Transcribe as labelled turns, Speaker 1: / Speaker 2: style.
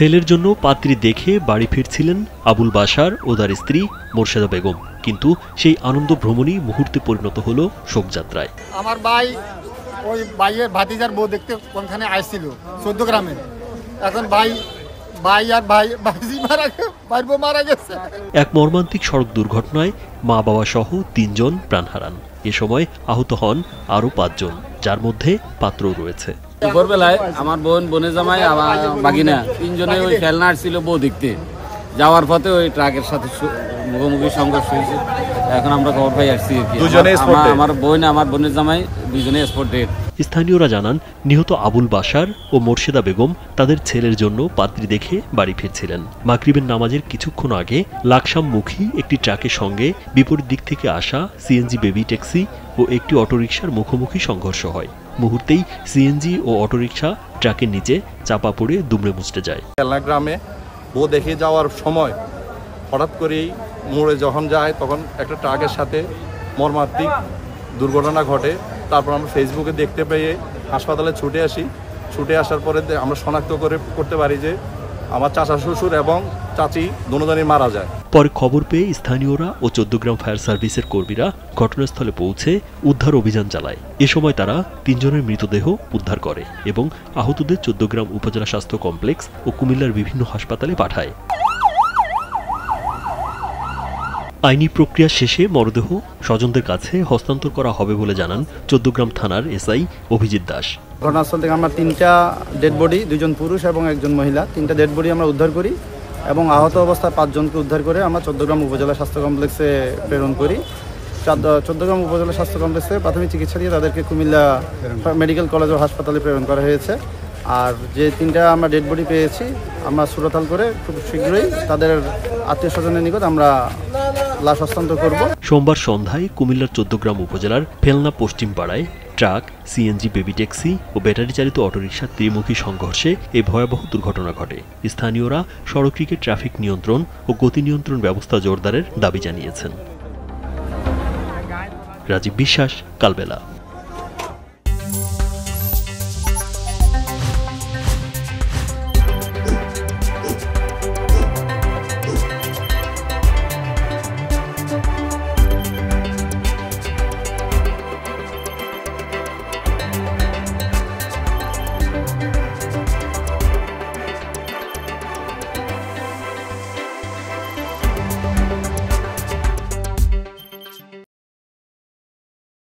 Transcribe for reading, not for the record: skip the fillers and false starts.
Speaker 1: ছেলের জন্য পাত্রী দেখে বাড়ি ফিরছিলেন আবুল বাশার ও তার স্ত্রী মোর্শেদা বেগম, কিন্তু সেই আনন্দ ভ্রমণই মুহূর্তে পরিণত হলো শোকযাত্রায়।
Speaker 2: আমার ভাই ওই ভাইয়ের ভাতিজার বউ দেখতে কোনখানে আসছিল 14 গ্রামে। এখন ভাই আর ভাইজি মারা গেছে।
Speaker 1: এক মর্মান্তিক সড়ক দুর্ঘটনায় মা বাবা সহ 3 জন প্রাণ হারান। এ সময় আহত হন আরও 5 জন, যার মধ্যে পাত্রও রয়েছে।
Speaker 3: দুপুরবেলায় আমার বোনের জামাই আমার বাগিনা 3 জনে ওই খেলনা আসছিল বউ দেখতে, যাওয়ার পথে ওই ট্রাকের সাথে মুখোমুখি সংঘর্ষ হয়েছে। এখন আমরা খবর পাই আসছি, আমার বোনের জামাই 2 জনে স্পট ডেড।
Speaker 1: স্থানীয়রা জানান, নিহত আবুল বাশার ও মোর্শেদা বেগম তাদের ছেলের জন্য পাত্রী দেখে বাড়ি ফিরছিলেন। মাগরিবের নামাজের কিছুক্ষণ আগে লাকসামমুখী একটি ট্রাকের সঙ্গে বিপরীত দিক থেকে আসা সিএনজি বেবি ট্যাক্সি ও একটি অটোরিকশার মুখোমুখি সংঘর্ষ হয়। মুহূর্তেই সিএনজি ও অটোরিকশা ট্রাকের নিচে চাপা পড়ে দুমড়ে মুচড়ে যায়।
Speaker 4: গ্রামে বউ দেখে যাওয়ার সময় হঠাৎ করেই মোড়ে যখন যায় তখন একটা ট্রাকের সাথে মর্মান্তিক দুর্ঘটনা ঘটে। তারপর আমরা ফেসবুকে দেখতে পেয়ে হাসপাতালে ছুটে আসার পরে আমরা শনাক্ত করতে পারি যে আমার চাচা শ্বশুর এবং চাচি দুজনই মারা যায়।
Speaker 1: পরে খবর পেয়ে স্থানীয়রা ও 14 গ্রাম ফায়ার সার্ভিসের কর্মীরা ঘটনাস্থলে পৌঁছে উদ্ধার অভিযান চালায়। এ সময় তারা 3 জনের মৃতদেহ উদ্ধার করে এবং আহতদের 14 গ্রাম উপজেলা স্বাস্থ্য কমপ্লেক্স ও কুমিল্লার বিভিন্ন হাসপাতালে পাঠায়। আইনি প্রক্রিয়া শেষে মরদেহ স্বজনদের কাছে হস্তান্তর করা হবে বলে জানান 14 গ্রাম থানার এসআই অভিজিৎ দাস।
Speaker 5: ঘটনাস্থল থেকে আমরা 3টা ডেড বডি, 2 জন পুরুষ এবং 1 জন মহিলা, 3টা ডেড বডি আমরা উদ্ধার করি এবং আহত অবস্থায় 5 জনকে উদ্ধার করে আমরা 14 গ্রাম উপজেলা স্বাস্থ্য কমপ্লেক্সে প্রেরণ করি। 14 গ্রাম উপজেলা স্বাস্থ্য কমপ্লেক্সে প্রাথমিক চিকিৎসা দিয়ে তাদেরকে কুমিল্লা মেডিকেল কলেজ ও হাসপাতালে প্রেরণ করা হয়েছে। আর যে 3টা আমরা ডেড বডি পেয়েছি আমরা সুরতাল করে খুব শীঘ্রই তাদের আত্মীয় স্বজনের নিকট আমরা লাশ হস্তান্তর করব।
Speaker 1: সোমবার সন্ধ্যায় কুমিল্লার 14 গ্রাম উপজেলার ফেলনা পশ্চিম পাড়ায় ট্রাক, সিএনজি বেবি ট্যাক্সি ও ব্যাটারি চালিত অটোরিকশার ত্রিমুখী সংঘর্ষে এই ভয়াবহ দুর্ঘটনা ঘটে। স্থানীয়রা সড়কটিকে ট্রাফিক নিয়ন্ত্রণ ও গতি নিয়ন্ত্রণ ব্যবস্থা জোরদারের দাবি জানিয়েছেন। রাজীব বিশ্বাস, কালবেলা।